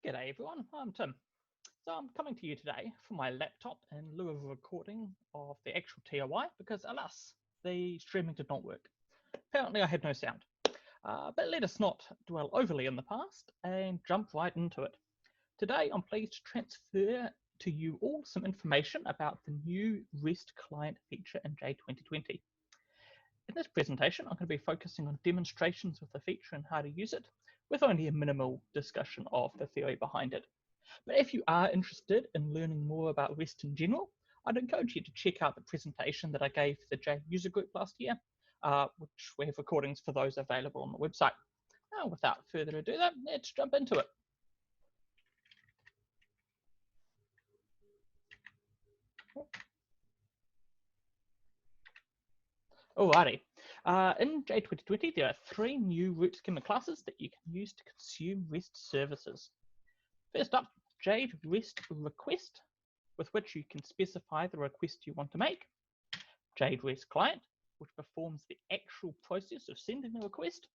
G'day everyone, I'm Tim. So I'm coming to you today from my laptop in lieu of a recording of the actual TOI because alas, the streaming did not work. Apparently I had no sound. But let us not dwell overly in the past and jump right into it. Today I'm pleased to transfer to you all some information about the new REST client feature in JADE 2020. In this presentation, I'm going to be focusing on demonstrations of the feature and how to use it, with only a minimal discussion of the theory behind it. But if you are interested in learning more about REST in general, I'd encourage you to check out the presentation that I gave for the JADE user group last year, which we have recordings for those available on the website. Now, without further ado, let's jump into it. Alrighty. In JADE 2020, there are 3 new root schema classes that you can use to consume REST services. First up, JADE REST request, with which you can specify the request you want to make. JADE REST client, which performs the actual process of sending the request.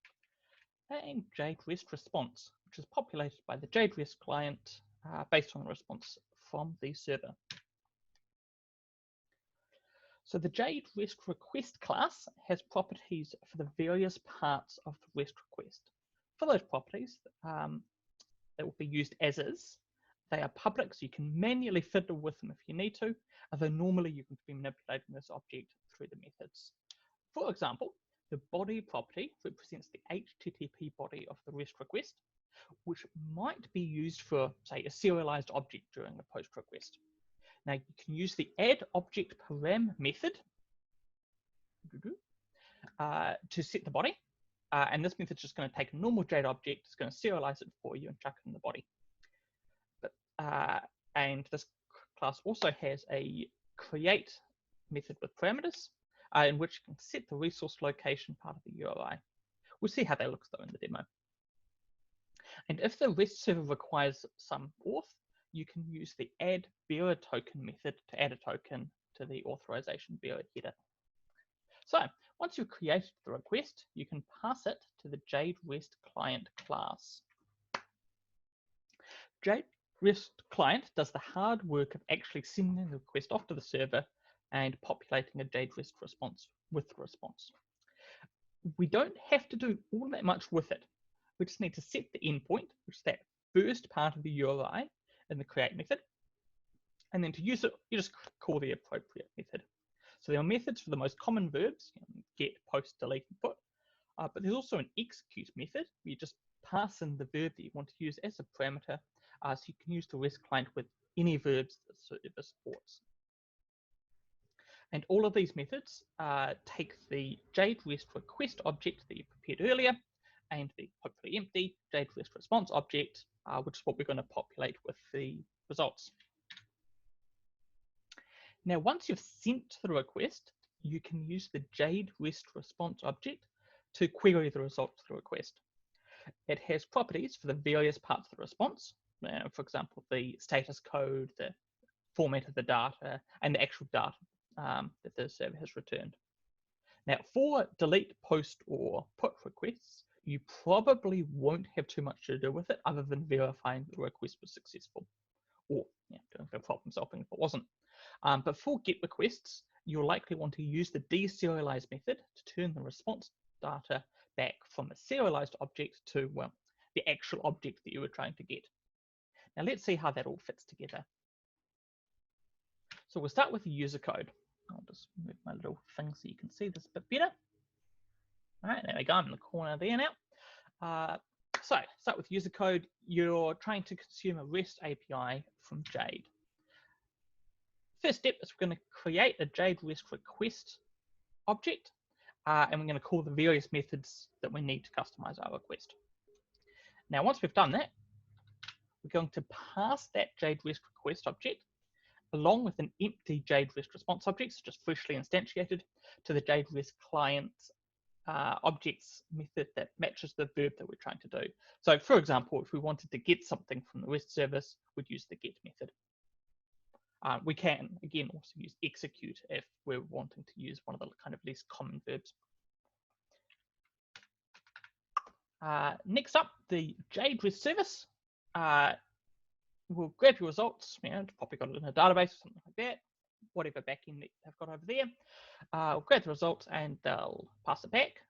And JADE REST response, which is populated by the JADE REST client based on the response from the server. So the JADE REST request class has properties for the various parts of the REST request. For those properties that will be used as is, they are public, so you can manually fiddle with them if you need to, although normally you can be manipulating this object through the methods. For example, the body property represents the HTTP body of the REST request, which might be used for, say, a serialized object during a post request. Now you can use the add object param method to set the body, and this method is just going to take a normal JADE object, it's going to serialize it for you and chuck it in the body. And this class also has a create method with parameters, in which you can set the resource location part of the URI. We'll see how that looks though in the demo. And if the REST server requires some auth, you can use the add bearer token method to add a token to the authorization bearer header. So once you've created the request, you can pass it to the JADE REST client class. JADE REST client does the hard work of actually sending the request off to the server and populating a JADE REST response with the response. We don't have to do all that much with it. We just need to set the endpoint, which is that first part of the URI in the create method. And then to use it, you just call the appropriate method. So there are methods for the most common verbs, get, post, delete, and put. But there's also an execute method where you just pass in the verb that you want to use as a parameter. So you can use the REST client with any verbs that the server supports. And all of these methods take the JADE REST request object that you prepared earlier and the hopefully empty JADE REST response object, which is what we're going to populate with the results. Now, once you've sent the request, you can use the JADE REST response object to query the results of the request. It has properties for the various parts of the response. For example, the status code, the format of the data, and the actual data that the server has returned. Now, for delete, post, or put requests, you probably won't have too much to do with it other than verifying the request was successful, or doing the problem solving if it wasn't. But for get requests, you'll likely want to use the deserialize method to turn the response data back from a serialized object to, well, the actual object that you were trying to get. Now let's see how that all fits together. So we'll start with the user code. I'll just move my little thing so you can see this a bit better. All right, there we go, I'm in the corner there now. So start with user code. You're trying to consume a REST API from JADE. First step is we're going to create a JADE REST request object, and we're going to call the various methods that we need to customize our request. Now, once we've done that, we're going to pass that JADE REST request object along with an empty JADE REST response object, so just freshly instantiated, to the JADE REST client objects method that matches the verb that we're trying to do. So, for example, if we wanted to get something from the REST service, we'd use the get method. We can, again, also use execute if we're wanting to use one of the kind of least common verbs. Next up, the JADE REST service will grab your results, probably got it in a database or something like that, whatever backend that they've got over there. We'll grab the results and they'll pass it back.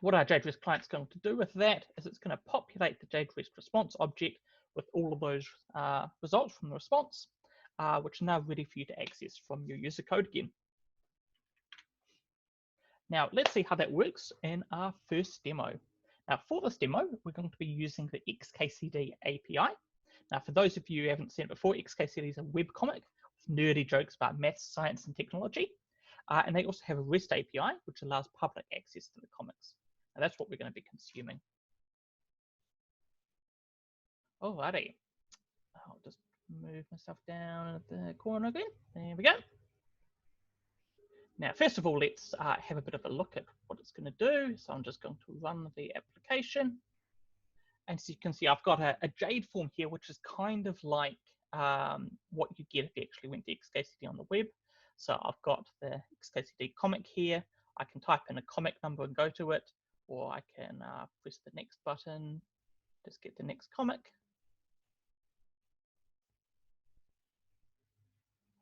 What our JADE REST client is going to do with that is it's going to populate the JADE REST response object with all of those results from the response, which are now ready for you to access from your user code again. Now, let's see how that works in our first demo. Now, for this demo, we're going to be using the Xkcd API. Now, for those of you who haven't seen it before, Xkcd is a webcomic with nerdy jokes about maths, science, and technology. And they also have a REST API, which allows public access to the comics. Now, that's what we're going to be consuming. Alrighty. I'll just move myself down at the corner again. There we go. Now, first of all, let's have a bit of a look at what it's going to do. So I'm just going to run the application. And so you can see I've got a JADE form here, which is kind of like what you get if you actually went to Xkcd on the web. So I've got the Xkcd comic here. I can type in a comic number and go to it, or I can press the next button, just get the next comic.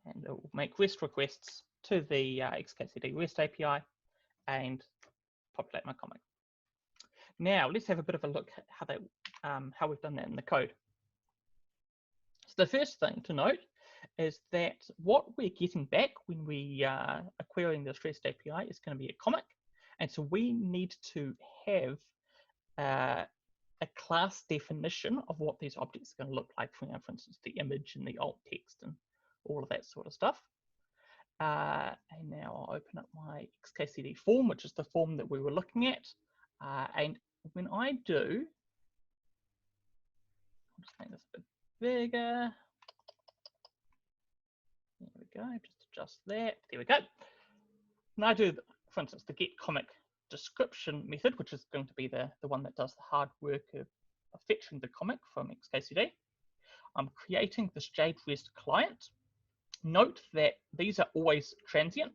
And it will make REST requests to the Xkcd REST API and populate my comic. Now let's have a bit of a look at how we've done that in the code. So the first thing to note is that what we're getting back when we are querying this REST API is going to be a comic, and so we need to have a class definition of what these objects are going to look like. For instance, the image and the alt text and all of that sort of stuff. And now I'll open up my Xkcd form, which is the form that we were looking at. And when I do, I'll just make this a bit bigger. There we go, just adjust that. There we go. When I do, for instance, the get comic description method, which is going to be the one that does the hard work of fetching the comic from Xkcd, I'm creating this JADE REST client. Note that these are always transient.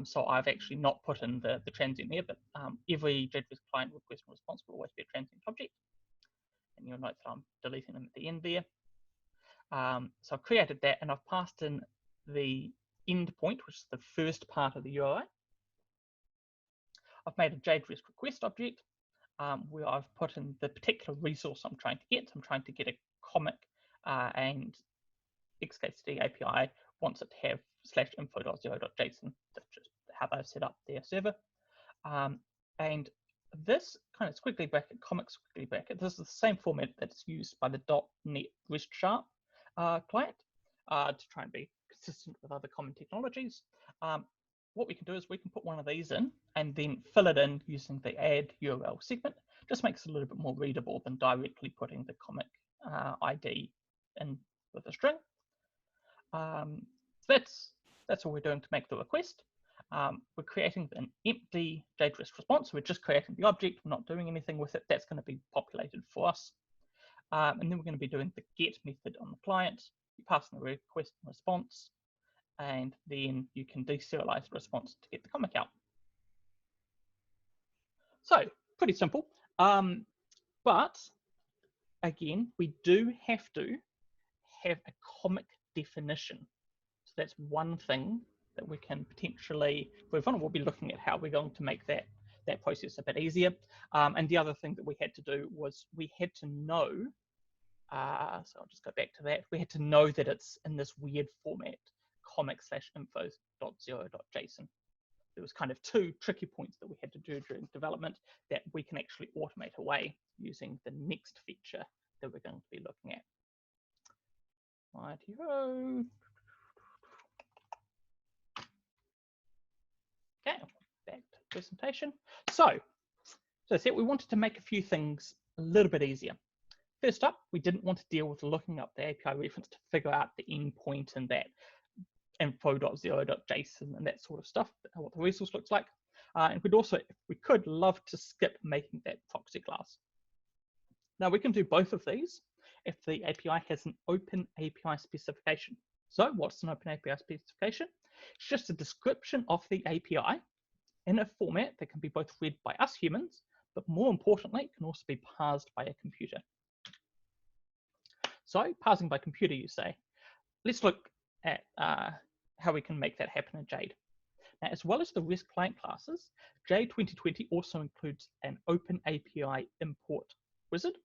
So I've actually not put in the transient there, but every JADE REST client request and response will always be a transient object. And you'll note that I'm deleting them at the end there. So I've created that, and I've passed in the endpoint, which is the first part of the URI. I've made a JADE REST request object where I've put in the particular resource I'm trying to get. I'm trying to get a comic, and Xkcd API wants it to have /info.0.json. That's just how they've set up their server. And this kind of squiggly bracket, comic squiggly bracket, this is the same format that's used by the .NET REST Sharp client to try and be consistent with other common technologies. What we can do is we can put one of these in and then fill it in using the add URL segment. Just makes it a little bit more readable than directly putting the comic ID in with a string. So that's all we're doing to make the request. We're creating an empty JADE REST response. We're just creating the object. We're not doing anything with it. That's going to be populated for us. And then we're going to be doing the get method on the client. You pass in the request and response, and then you can deserialize the response to get the comic out. So pretty simple. But again, we do have to have a comic definition. So that's one thing that we can potentially move on. We'll be looking at how we're going to make that process a bit easier. And the other thing that we had to do was we had to know, so I'll just go back to that. We had to know that it's in this weird format, comic/info.0.json. There was kind of two tricky points that we had to do during development that we can actually automate away using the next feature that we're going to be looking at. Righty-ho. Okay, back to the presentation. So I said we wanted to make a few things a little bit easier. First up, we didn't want to deal with looking up the API reference to figure out the endpoint and that info.0.json and that sort of stuff, what the resource looks like. And we'd also, if we could, love to skip making that proxy class. Now we can do both of these if the API has an open API specification. So what's an open API specification? It's just a description of the API in a format that can be both read by us humans, but more importantly, it can also be parsed by a computer. So parsing by computer, you say. Let's look at how we can make that happen in Jade. Now, as well as the REST client classes, Jade 2020 also includes an open API import wizard.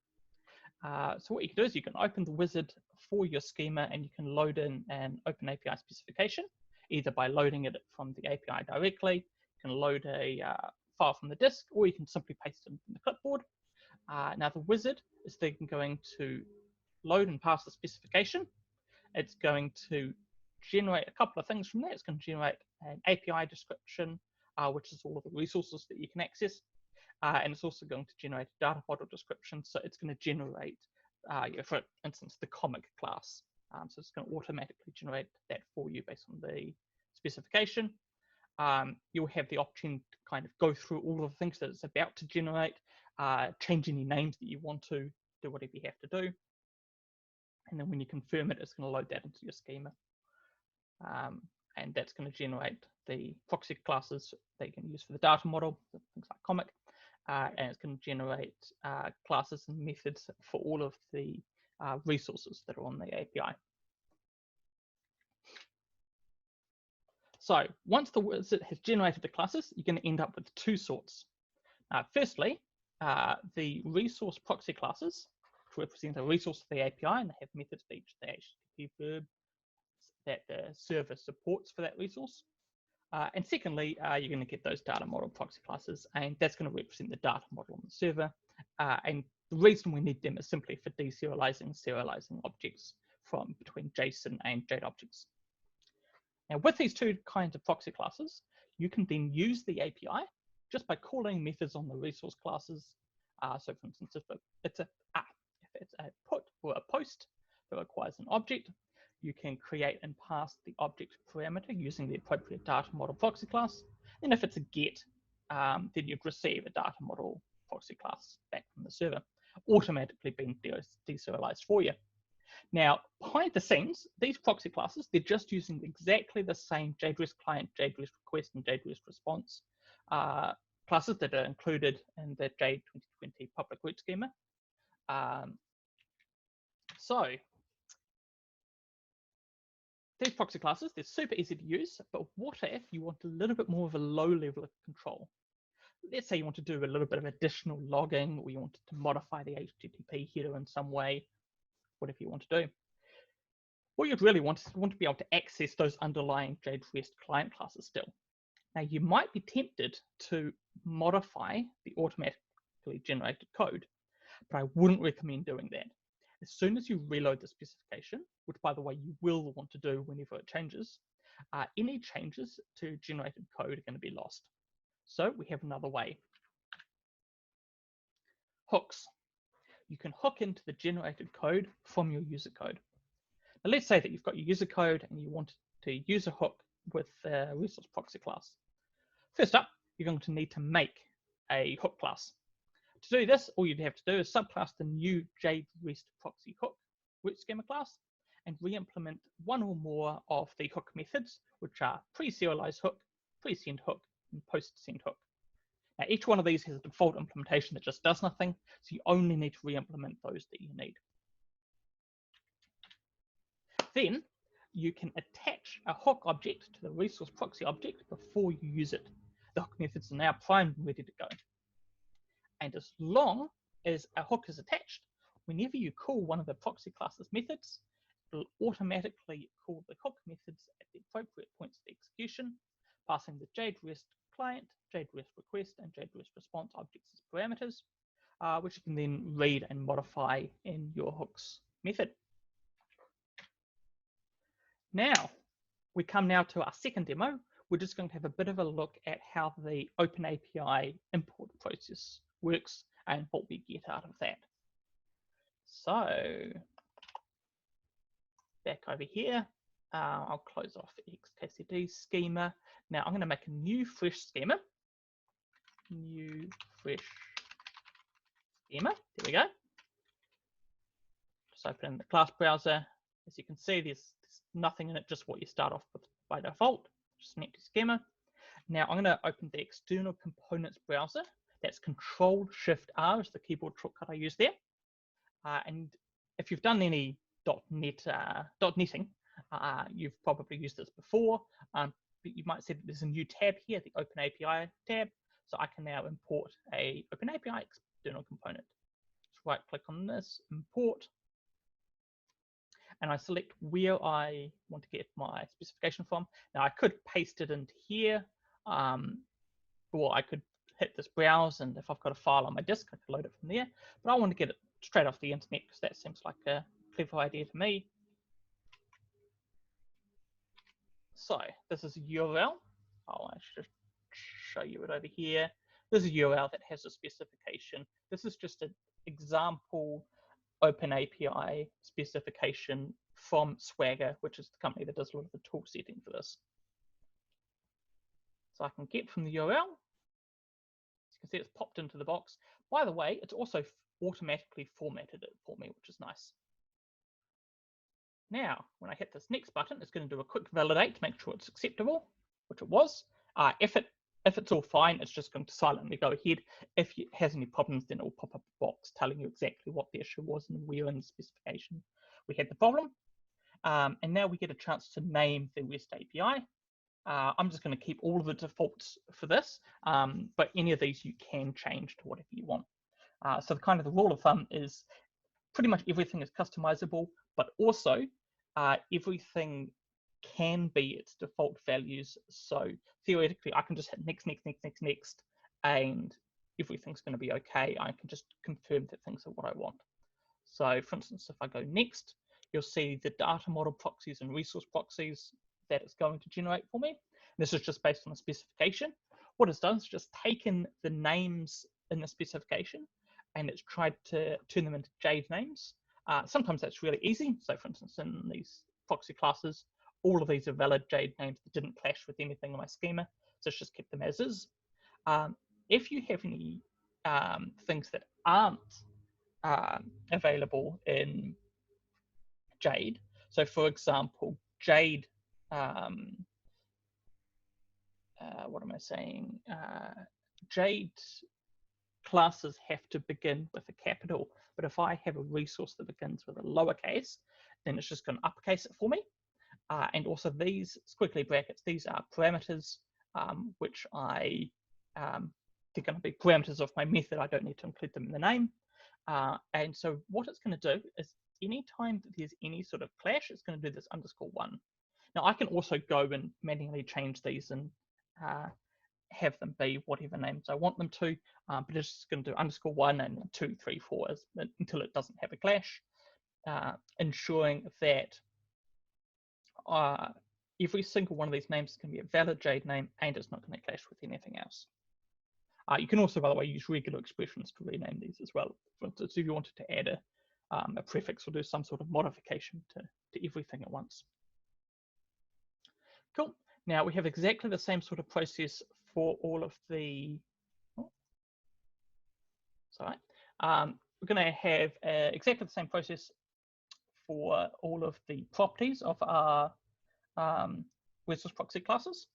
So what you can do is you can open the wizard for your schema and you can load in an open API specification, either by loading it from the API directly, you can load a file from the disk, or you can simply paste it in the clipboard. Now the wizard is then going to load and pass the specification. It's going to generate a couple of things from there. It's going to generate an API description, which is all of the resources that you can access. And it's also going to generate a data model description. So it's going to generate, for instance, the comic class. So it's going to automatically generate that for you based on the specification. You'll have the option to kind of go through all of the things that it's about to generate, change any names that you want to, do whatever you have to do. And then when you confirm it, it's going to load that into your schema. And that's going to generate the proxy classes that you can use for the data model, things like comic. And it's going to generate classes and methods for all of the resources that are on the API. So once the wizard has generated the classes, you're going to end up with two sorts. Firstly, the resource proxy classes, which represent a resource of the API, and they have methods for each of the HTTP verb that the server supports for that resource. And secondly, you're going to get those data model proxy classes, and that's going to represent the data model on the server. And the reason we need them is simply for deserializing, serializing objects from between JSON and JADE objects. Now, with these two kinds of proxy classes, you can then use the API just by calling methods on the resource classes. So, for instance, if it's a put or a post that requires an object, you can create and pass the object parameter using the appropriate data model proxy class. And if it's a get, then you'd receive a data model proxy class back from the server, automatically being deserialized for you. Now, behind the scenes, these proxy classes, they're just using exactly the same JADE REST client, JADE REST request, and JADE REST response classes that are included in the Jade 2020 public root schema. So these proxy classes, they're super easy to use, but what if you want a little bit more of a low level of control? Let's say you want to do a little bit of additional logging, or you want to modify the HTTP header in some way, whatever you want to do. What you'd really want is to be able to access those underlying JADE REST client classes still. Now, you might be tempted to modify the automatically generated code, but I wouldn't recommend doing that. As soon as you reload the specification, which by the way you will want to do whenever it changes, any changes to generated code are going to be lost. So we have another way. Hooks. You can hook into the generated code from your user code. Now let's say that you've got your user code and you want to use a hook with the resource proxy class. First up, you're going to need to make a hook class. To do this, all you'd have to do is subclass the new JADE REST proxy hook root schema class and re-implement one or more of the hook methods, which are pre-serialize hook, pre-send hook, and post-send hook. Now, each one of these has a default implementation that just does nothing, so you only need to re-implement those that you need. Then you can attach a hook object to the resource proxy object before you use it. The hook methods are now primed and ready to go. And as long as a hook is attached, whenever you call one of the proxy class's methods, it will automatically call the hook methods at the appropriate points of execution, passing the JADE REST client, JADE REST request, and JADE REST response objects as parameters, which you can then read and modify in your hooks method. Now, we come now to our second demo. We're just going to have a bit of a look at how the Open API import process works and what we get out of that. So, back over here, I'll close off Xkcd schema. Now I'm going to make a new fresh schema. New fresh schema. There we go. Just open in the class browser. As you can see, there's nothing in it, just what you start off with by default, just an empty schema. Now I'm going to open the external components browser. That's Control-Shift-R is the keyboard shortcut I use there. And if you've done any .netting. You've probably used this before, but you might see that there's a new tab here, the Open API tab. So I can now import a Open API external component. Just right click on this, import, and I select where I want to get my specification from. Now I could paste it into here, or I could hit this browse, and if I've got a file on my disk, I could load it from there. But I want to get it straight off the internet because that seems like a clever idea to me. So this is a URL. Oh, I should show you it over here. This is a URL that has a specification. This is just an example Open API specification from Swagger, which is the company that does a lot of the tool setting for this. So I can get from the URL. As you can see, it's popped into the box. By the way, it's also automatically formatted it for me, which is nice. Now, when I hit this next button, it's going to do a quick validate to make sure it's acceptable, which it was. If it's all fine, it's just going to silently go ahead. If it has any problems, then it will pop up a box telling you exactly what the issue was and where in the specification we had the problem. And now we get a chance to name the REST API. I'm just going to keep all of the defaults for this, but any of these you can change to whatever you want. So the rule of thumb is pretty much everything is customizable, but also everything can be its default values. So theoretically, I can just hit next, and everything's going to be okay. I can just confirm that things are what I want. So for instance, if I go next, you'll see the data model proxies and resource proxies that it's going to generate for me. This is just based on the specification. What it's done is just taken the names in the specification and it's tried to turn them into JADE names. Sometimes that's really easy. So for instance, in these proxy classes, all of these are valid JADE names that didn't clash with anything in my schema. So it's just kept them as is. If you have any things that aren't available in JADE, so for example, JADE, what am I saying? JADE classes have to begin with a capital, but if I have a resource that begins with a lowercase, then it's just going to uppercase it for me. And also these squiggly brackets, these are parameters, which they're going to be parameters of my method. I don't need to include them in the name. And so what it's going to do is anytime that there's any sort of clash, it's going to do this _1. Now I can also go and manually change these and have them be whatever names I want them to, but it's just going to do _1 and 2, 3, 4 until it doesn't have a clash, ensuring that every single one of these names is going to be a valid JADE name and it's not going to clash with anything else. You can also, by the way, use regular expressions to rename these as well. For instance, if you wanted to add a prefix or do some sort of modification to everything at once. Cool. Now we have exactly the same sort of process for all of the, we're going to have exactly the same process for all of the properties of our resource proxy classes.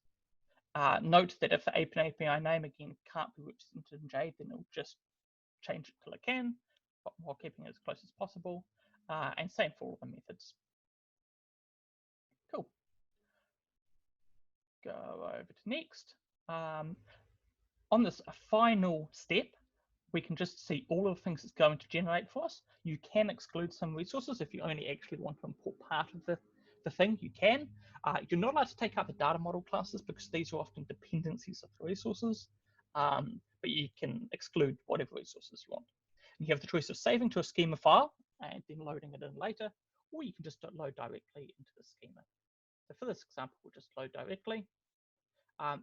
Note that if the API name again can't be represented in JADE, then it'll just change it till it can, but while keeping it as close as possible. And same for all the methods. Cool. Go over to next. On this final step, we can just see all of the things it's going to generate for us. You can exclude some resources if you only actually want to import part of the thing, you can. You're not allowed to take out the data model classes because these are often dependencies of the resources, but you can exclude whatever resources you want. And you have the choice of saving to a schema file and then loading it in later, or you can just load directly into the schema. So for this example, we'll just load directly.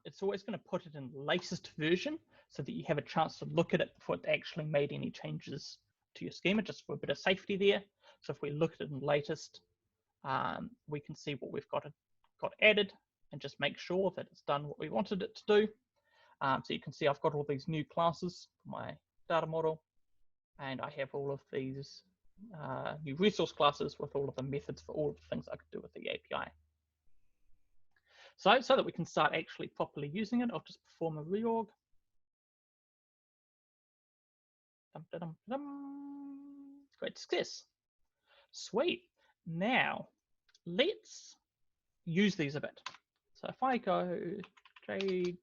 It's always going to put it in the latest version so that you have a chance to look at it before it's actually made any changes to your schema, just for a bit of safety there. So if we look at it in latest, we can see what we've got added and just make sure that it's done what we wanted it to do. So you can see I've got all these new classes for my data model, and I have all of these new resource classes with all of the methods for all of the things I could do with the API. So that we can start actually properly using it, I'll just perform a reorg. Great success. Sweet. Now, let's use these a bit. So if I go JScript,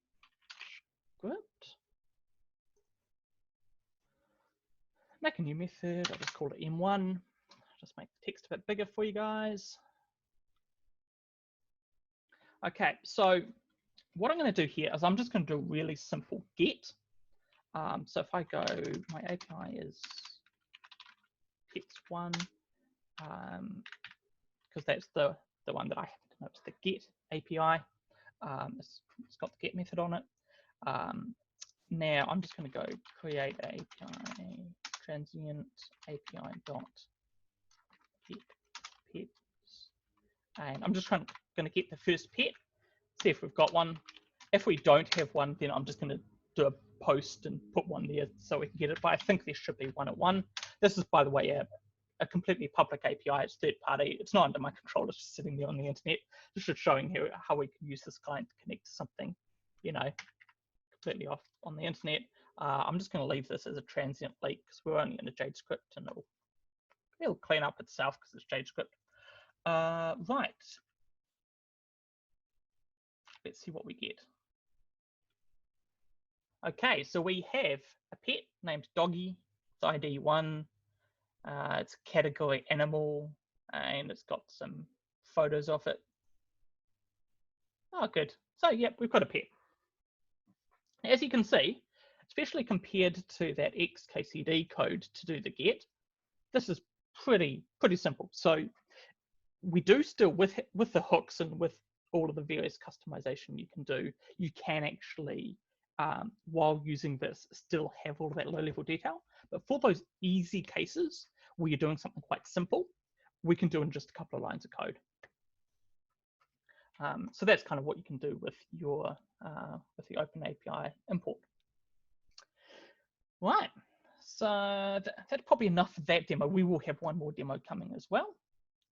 make a new method, I'll just call it M1. Just make the text a bit bigger for you guys. Okay, so what I'm going to do here is I'm just going to do a really simple get. So if I go, my API is text1, because that's the one that I happen to know is the get API. It's got the get method on it. Now I'm just going to go create API transient API dot get pets, and I'm just going to get the first pet, see if we've got one. If we don't have one, then I'm just going to do a post and put one there so we can get it. But I think there should be one at one. This is, by the way, a completely public API. It's third party. It's not under my control. It's just sitting there on the internet. Just showing here how we can use this client to connect to something, you know, completely off on the internet. I'm just going to leave this as a transient leak because we're only in a JADE script, and it'll clean up itself because it's JADE script. Right. Let's see what we get. Okay, so we have a pet named Doggy. It's ID 1. It's category animal, and it's got some photos of it. Oh, good. So, yep, we've got a pet. As you can see, especially compared to that Xkcd code to do the get, this is pretty simple. So we do still, with the hooks and with all of the various customization you can do, you can actually, while using this, still have all of that low-level detail. But for those easy cases where you're doing something quite simple, we can do in just a couple of lines of code. So that's kind of what you can do with your with the OpenAPI import. Right. So that's probably enough for that demo. We will have one more demo coming as well.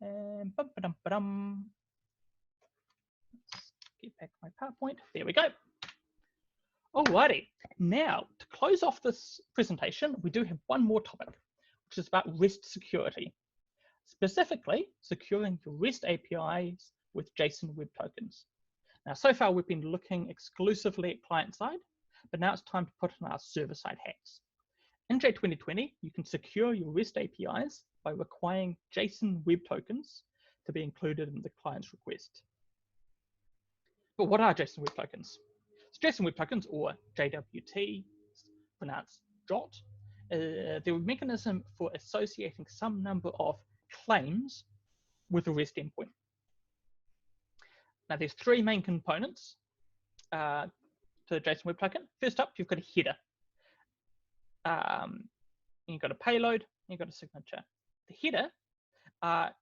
And let's get back my PowerPoint. There we go. Alrighty. Now, to close off this presentation, we do have one more topic, which is about REST security. Specifically, securing your REST APIs with JSON Web Tokens. Now, so far we've been looking exclusively at client side, but now it's time to put on our server side hats. In JADE 2020, you can secure your REST APIs by requiring JSON Web Tokens to be included in the client's request. But what are JSON Web Tokens? So JSON Web Tokens, or JWT, pronounced JOT, they're a mechanism for associating some number of claims with a REST endpoint. Now, there's three main components to the JSON Web Token. First up, you've got a header. You've got a payload, you've got a signature. The header,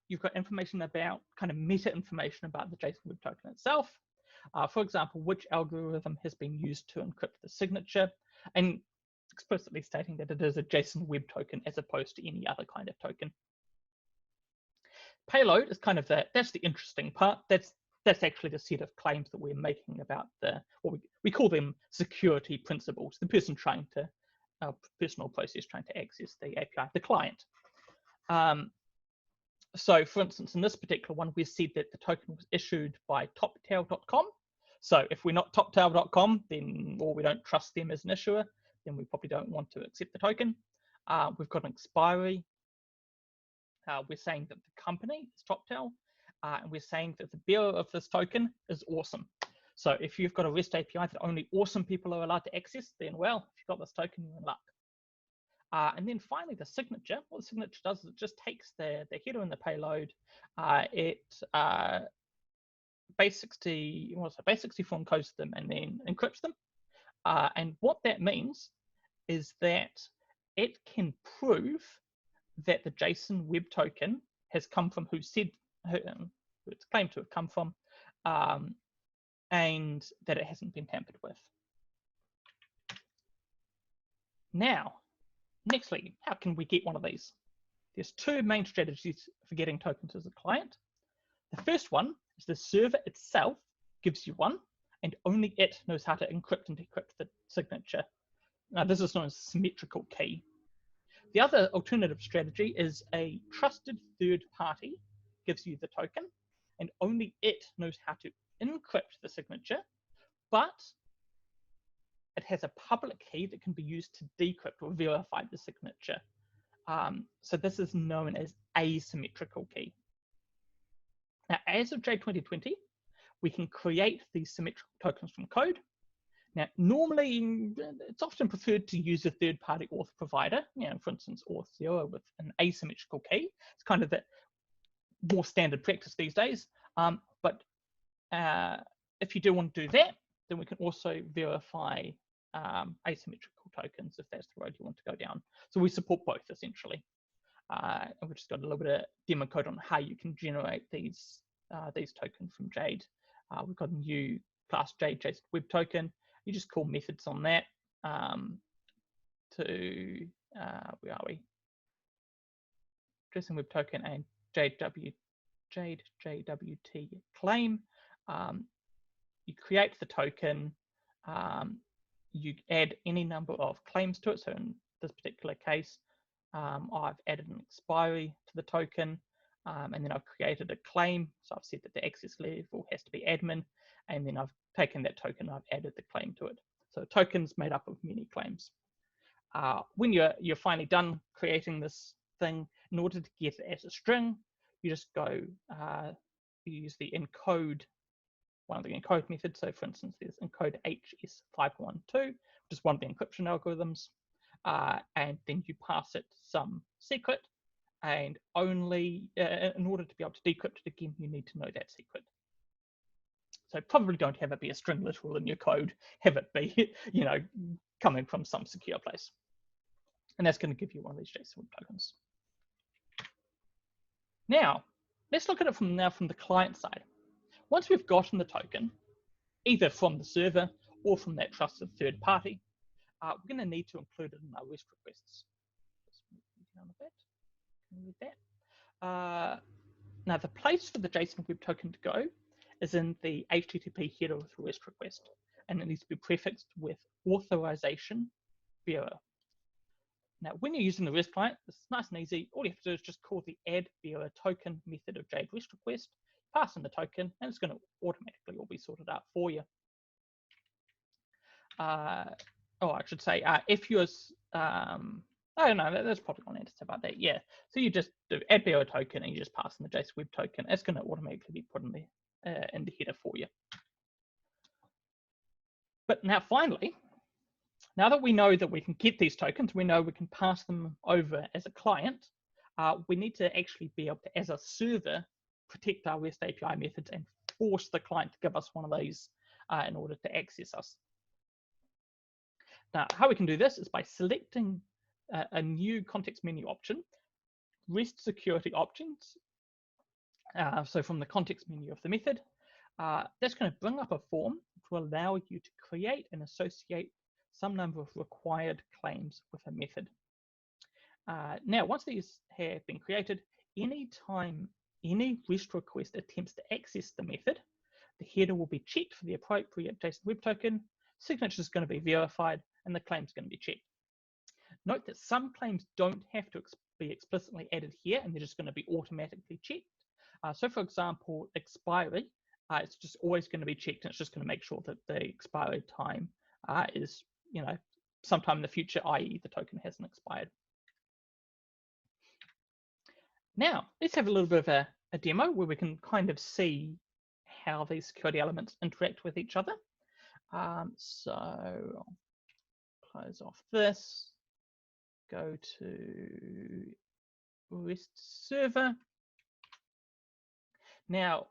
you've got information about, kind of meta information about the JSON Web Token itself. For example, which algorithm has been used to encrypt the signature, and explicitly stating that it is a JSON Web Token as opposed to any other kind of token. Payload is kind of that's the interesting part. That's actually the set of claims that we're making about what we call them security principles. The person trying to, personal process trying to access the API, the client. So for instance, in this particular one, we said that the token was issued by toptail.com. So if we're not toptail.com, then, or we don't trust them as an issuer, then we probably don't want to accept the token. We've got an expiry. We're saying that the company is Toptail, and we're saying that the bearer of this token is awesome. So if you've got a REST API that only awesome people are allowed to access, then well, if you've got this token, you're in luck. And then finally, the signature. What the signature does is it just takes the header and the payload. Base64 encodes them and then encrypts them. And what that means is that it can prove that the JSON Web Token has come from who it's claimed to have come from, and that it hasn't been tampered with. Now, nextly, how can we get one of these? There's two main strategies for getting tokens as a client. The first one is the server itself gives you one, and only it knows how to encrypt and decrypt the signature. Now, this is known as symmetrical key. The other alternative strategy is a trusted third party gives you the token, and only it knows how to encrypt the signature, but it has a public key that can be used to decrypt or verify the signature. So this is known as asymmetrical key. Now, as of JADE 2020, we can create these symmetrical tokens from code. Now, normally, it's often preferred to use a third-party auth provider, for instance, Auth0 with an asymmetrical key. It's kind of the more standard practice these days. But if you do want to do that, then we can also verify asymmetrical tokens if that's the road you want to go down. So we support both, essentially. And we've just got a little bit of demo code on how you can generate these tokens from JADE. We've got a new class JADE JSON Web Token. You just call methods on that to, where are we? JSON Web Token and JADE JWT claim. You create the token. You add any number of claims to it. So in this particular case, I've added an expiry to the token, and then I've created a claim. So I've said that the access level has to be admin, and then I've taken that token, I've added the claim to it. So the token's made up of many claims. When you're finally done creating this thing, in order to get it as a string, you just go, you use the encode, one of the encode methods. So for instance, there's encode HS512, which is one of the encryption algorithms. And then you pass it some secret, and only in order to be able to decrypt it again, you need to know that secret. So probably don't have it be a string literal in your code, have it be, coming from some secure place. And that's going to give you one of these JSON tokens. Now, let's look at it from the client side. Once we've gotten the token, either from the server or from that trusted third party, we're going to need to include it in our REST requests. Just move down a bit. With that. Now, the place for the JSON Web Token to go is in the HTTP header of the REST request, and it needs to be prefixed with authorization bearer. Now, when you're using the REST client, it's nice and easy. All you have to do is just call the add bearer token method of JADE REST request, pass in the token, and it's going to automatically all be sorted out for you. I should say, if you're, I don't know, there's probably one answer about that. Yeah, so you just do add bearer token and you just pass in the JSON Web Token. It's going to automatically be put in the header for you. But now, finally, now that we know that we can get these tokens, we know we can pass them over as a client, we need to actually be able to, as a server, protect our REST API methods and force the client to give us one of these in order to access us. Now, how we can do this is by selecting a new context menu option, REST security options. So from the context menu of the method, that's going to bring up a form to allow you to create and associate some number of required claims with a method. Now, once these have been created, anytime any REST request attempts to access the method, the header will be checked for the appropriate JSON Web Token, signature is going to be verified, and the claim is going to be checked. Note that some claims don't have to be explicitly added here, and they're just going to be automatically checked. So for example, expiry, it's just always going to be checked, and it's just going to make sure that the expiry time is, sometime in the future, i.e. the token hasn't expired. Now, let's have a little bit of a demo where we can kind of see how these security elements interact with each other. So I'll close off this, go to REST server. Now,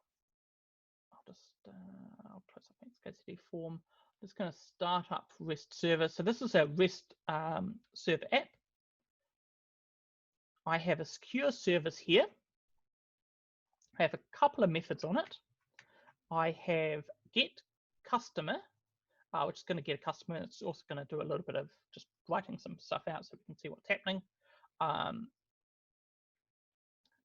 I'll close up Xkcd form. I'm just going to start up REST server. So this is a REST server app. I have a secure service here. I have a couple of methods on it. I have get customer, which is going to get a customer. It's also going to do a little bit of just writing some stuff out so we can see what's happening.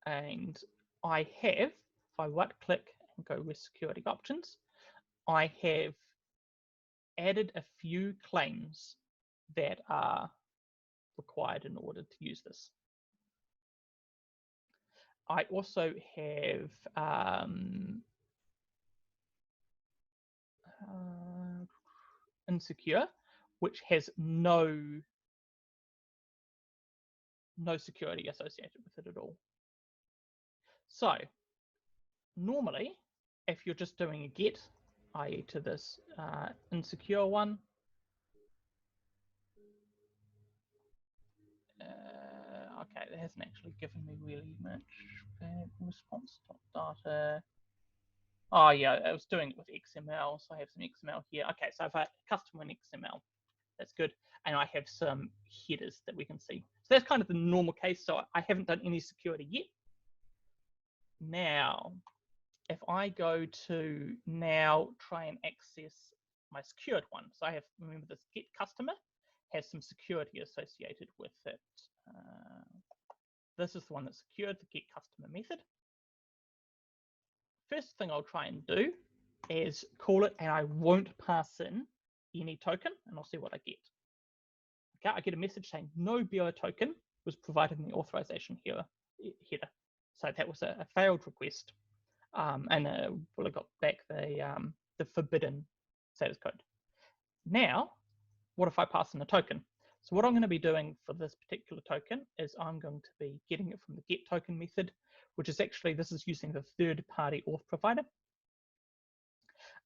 And I have, if I right click and go REST security options, I have added a few claims that are required in order to use this. I also have insecure, which has no security associated with it at all. So normally, if you're just doing a get, i.e. to this insecure one, okay, that hasn't actually given me really much response.data. Oh yeah, I was doing it with XML, so I have some XML here. Okay, so I've custom in XML. That's good. And I have some headers that we can see. So that's kind of the normal case. So I haven't done any security yet. Now, if I go to now try and access my secured one. So I have, remember this get customer has some security associated with it. This is the one that's secured, the get customer method. First thing I'll try and do is call it, and I won't pass in any token, and I'll see what I get. Okay, I get a message saying no BO token was provided in the authorization header. So that was a failed request, and well, I got back the forbidden status code. Now, what if I pass in a token? So what I'm going to be doing for this particular token is I'm going to be getting it from the get token method, which is actually, this is using the third-party auth provider.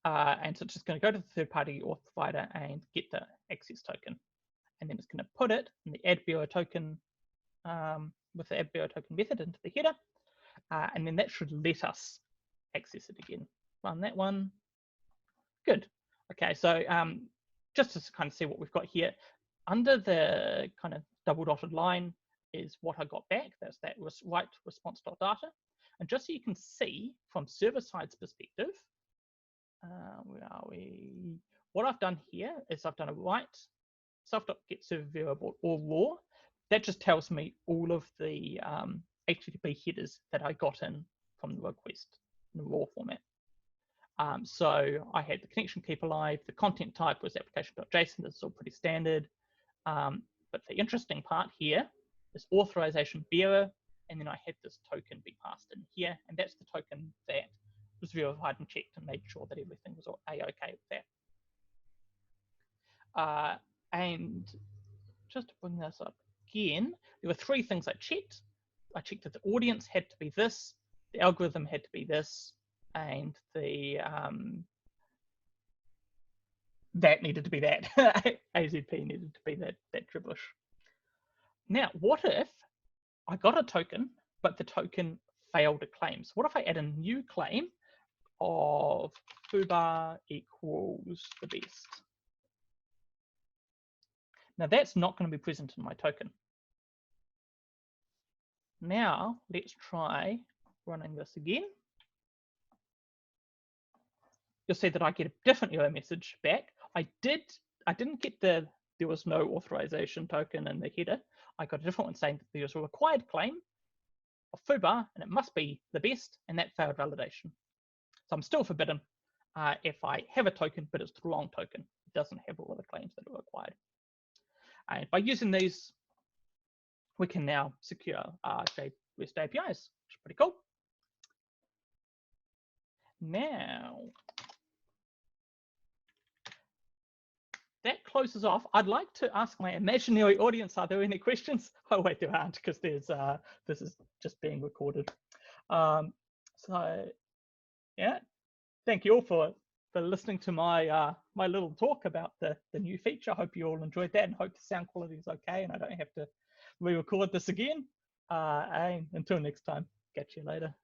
And so it's just going to go to the third-party auth provider and get the access token. And then it's going to put it in the add BO token with the add BO token method into the header. And then that should let us access it again. Run that one. Good. Okay, so just to kind of see what we've got here, under the kind of double dotted line is what I got back. That's that write response.data. And just so you can see from server-side's perspective, where are we? What I've done here is I've done a write self.get server variable or raw. That just tells me all of the HTTP headers that I got in from the request in the raw format. So I had the connection keep alive, the content type was application.json, this is all pretty standard. But the interesting part here is authorization bearer, and then I had this token be passed in here, and that's the token that was verified and checked and made sure that everything was A-okay with that. And just to bring this up again, there were three things I checked. I checked that the audience had to be this, the algorithm had to be this, and the that needed to be that. AZP needed to be that gibberish. Now, what if I got a token, but the token failed a claim? So what if I add a new claim of foobar equals the best? Now that's not going to be present in my token. Now let's try running this again. You'll see that I get a different error message back. I didn't get there was no authorization token in the header. I got a different one saying that there's a required claim of foobar and it must be the best, and that failed validation. So I'm still forbidden if I have a token, but it's the wrong token. It doesn't have all of the claims that are required. And by using these, we can now secure JADE REST APIs, which is pretty cool. Now, that closes off. I'd like to ask my imaginary audience, are there any questions? Oh wait, there aren't, because there's this is just being recorded. So yeah, thank you all for listening to my my little talk about the new feature. I hope you all enjoyed that and hope the sound quality is okay and I don't have to re-record this again. And until next time, catch you later.